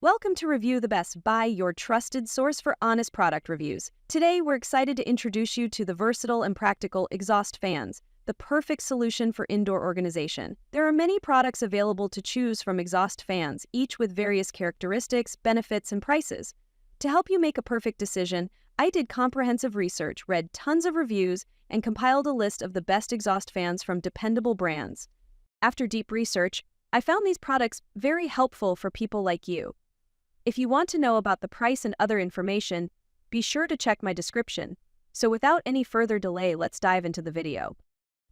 Welcome to Review the Best by your trusted source for honest product reviews. Today, we're excited to introduce you to the versatile and practical exhaust fans, the perfect solution for indoor organization. There are many products available to choose from exhaust fans, each with various characteristics, benefits, and prices. To help you make a perfect decision, I did comprehensive research, read tons of reviews, and compiled a list of the best exhaust fans from dependable brands. After deep research, I found these products very helpful for people like you. If you want to know about the price and other information, be sure to check my description. So without any further delay, let's dive into the video.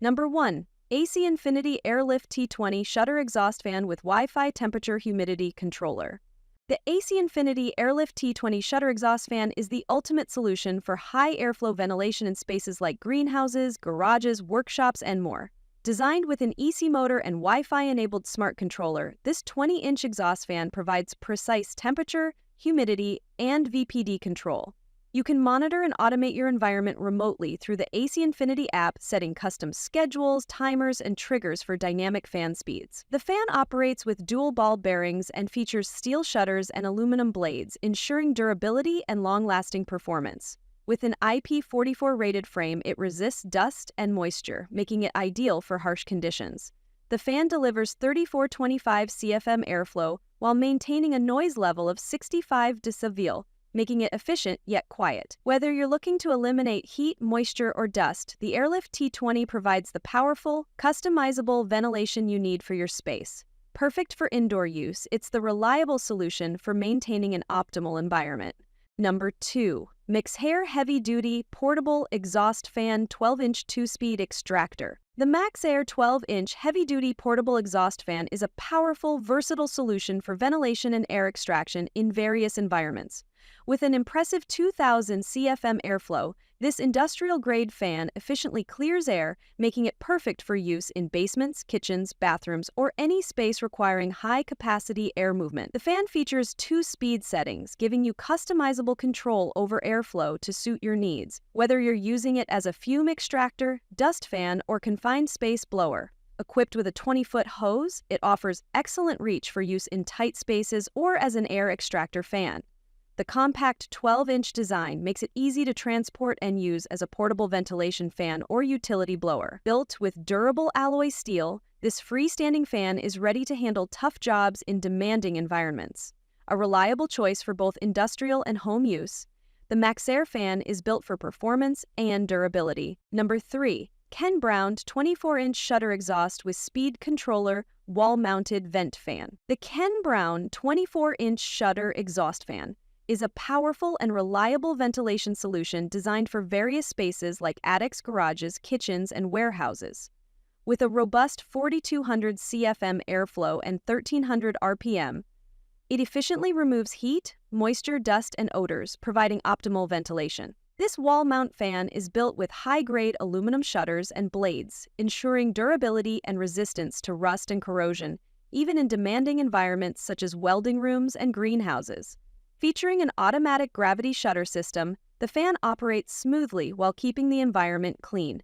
Number 1. AC Infiniti Airlift T20 Shutter Exhaust Fan with Wi-Fi Temperature Humidity Controller. The AC Infiniti Airlift T20 Shutter Exhaust Fan is the ultimate solution for high airflow ventilation in spaces like greenhouses, garages, workshops, and more. Designed with an EC motor and Wi-Fi-enabled smart controller, this 20-inch exhaust fan provides precise temperature, humidity, and VPD control. You can monitor and automate your environment remotely through the AC Infiniti app, setting custom schedules, timers, and triggers for dynamic fan speeds. The fan operates with dual ball bearings and features steel shutters and aluminum blades, ensuring durability and long-lasting performance. With an IP44 rated frame, it resists dust and moisture, making it ideal for harsh conditions. The fan delivers 3425 CFM airflow while maintaining a noise level of 65 decibel, making it efficient yet quiet. Whether you're looking to eliminate heat, moisture, or dust, the Airlift T20 provides the powerful, customizable ventilation you need for your space. Perfect for indoor use, it's the reliable solution for maintaining an optimal environment. Number 2. Mixhair Heavy Duty Portable Exhaust Fan 12-inch 2-speed Extractor. The MaxxAir 12-inch heavy-duty portable exhaust fan is a powerful, versatile solution for ventilation and air extraction in various environments. With an impressive 2,000 CFM airflow, this industrial-grade fan efficiently clears air, making it perfect for use in basements, kitchens, bathrooms, or any space requiring high-capacity air movement. The fan features 2 speed settings, giving you customizable control over airflow to suit your needs, whether you're using it as a fume extractor, dust fan, or confined space blower. Equipped with a 20-foot hose, it offers excellent reach for use in tight spaces or as an air extractor fan. The compact 12-inch design makes it easy to transport and use as a portable ventilation fan or utility blower. Built with durable alloy steel, this freestanding fan is ready to handle tough jobs in demanding environments. A reliable choice for both industrial and home use, the MaxxAir fan is built for performance and durability. Number 3. Ken Brown 24-inch Shutter Exhaust with Speed Controller Wall-Mounted Vent Fan. The Ken Brown 24-inch Shutter Exhaust Fan is a powerful and reliable ventilation solution designed for various spaces like attics, garages, kitchens, and warehouses. With a robust 4,200 CFM airflow and 1,300 RPM, it efficiently removes heat, moisture, dust, and odors, providing optimal ventilation. This wall-mount fan is built with high-grade aluminum shutters and blades, ensuring durability and resistance to rust and corrosion, even in demanding environments such as welding rooms and greenhouses. Featuring an automatic gravity shutter system, the fan operates smoothly while keeping the environment clean.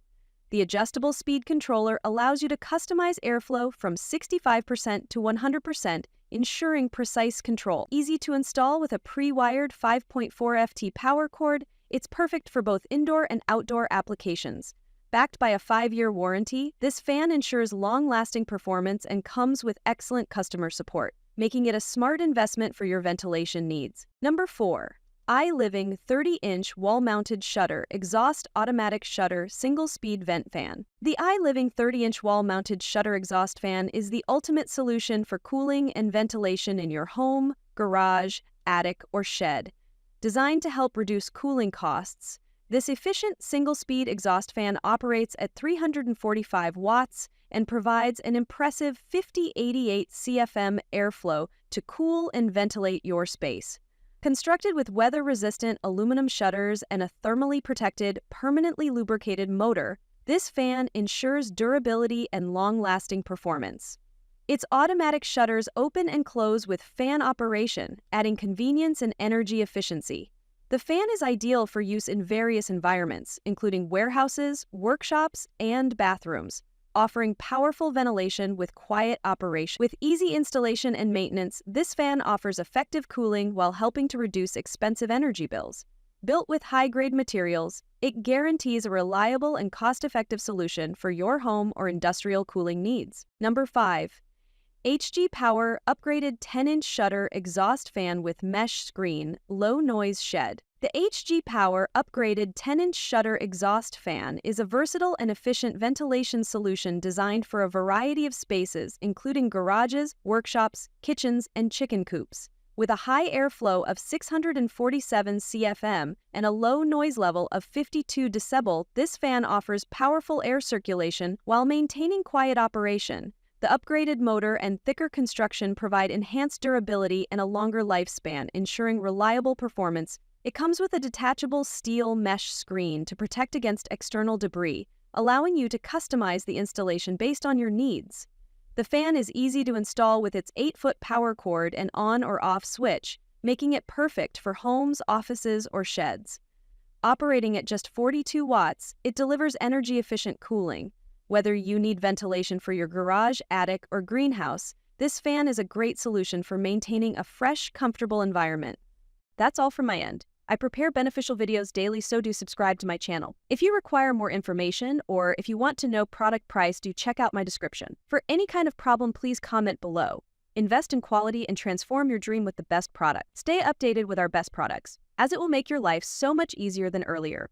The adjustable speed controller allows you to customize airflow from 65% to 100%, ensuring precise control. Easy to install with a pre-wired 5.4 FT power cord, it's perfect for both indoor and outdoor applications. Backed by a 5-year warranty, this fan ensures long-lasting performance and comes with excellent customer support, making it a smart investment for your ventilation needs. Number 4. iLiving 30-inch wall-mounted shutter exhaust automatic shutter single-speed vent fan. The iLiving 30-inch wall-mounted shutter exhaust fan is the ultimate solution for cooling and ventilation in your home, garage, attic, or shed. Designed to help reduce cooling costs, this efficient single-speed exhaust fan operates at 345 watts and provides an impressive 5088 CFM airflow to cool and ventilate your space. Constructed with weather-resistant aluminum shutters and a thermally protected, permanently lubricated motor, this fan ensures durability and long-lasting performance. Its automatic shutters open and close with fan operation, adding convenience and energy efficiency. The fan is ideal for use in various environments, including warehouses, workshops, and bathrooms. offering powerful ventilation with quiet operation. With easy installation and maintenance, this fan offers effective cooling while helping to reduce expensive energy bills. Built with high-grade materials, it guarantees a reliable and cost-effective solution for your home or industrial cooling needs. Number 5. HG Power Upgraded 10-inch Shutter Exhaust Fan with Mesh Screen, Low Noise Shed. The HG Power Upgraded 10-inch Shutter Exhaust Fan is a versatile and efficient ventilation solution designed for a variety of spaces, including garages, workshops, kitchens, and chicken coops. With a high airflow of 647 CFM and a low noise level of 52 decibel, this fan offers powerful air circulation while maintaining quiet operation. The upgraded motor and thicker construction provide enhanced durability and a longer lifespan, ensuring reliable performance. It comes with a detachable steel mesh screen to protect against external debris, allowing you to customize the installation based on your needs. The fan is easy to install with its 8-foot power cord and on or off switch, making it perfect for homes, offices, or sheds. Operating at just 42 watts, it delivers energy-efficient cooling. Whether you need ventilation for your garage, attic, or greenhouse, this fan is a great solution for maintaining a fresh, comfortable environment. That's all from my end. I prepare beneficial videos daily, so do subscribe to my channel. If you require more information or if you want to know product price, do check out my description. For any kind of problem, please comment below. Invest in quality and transform your dream with the best product. Stay updated with our best products, as it will make your life so much easier than earlier.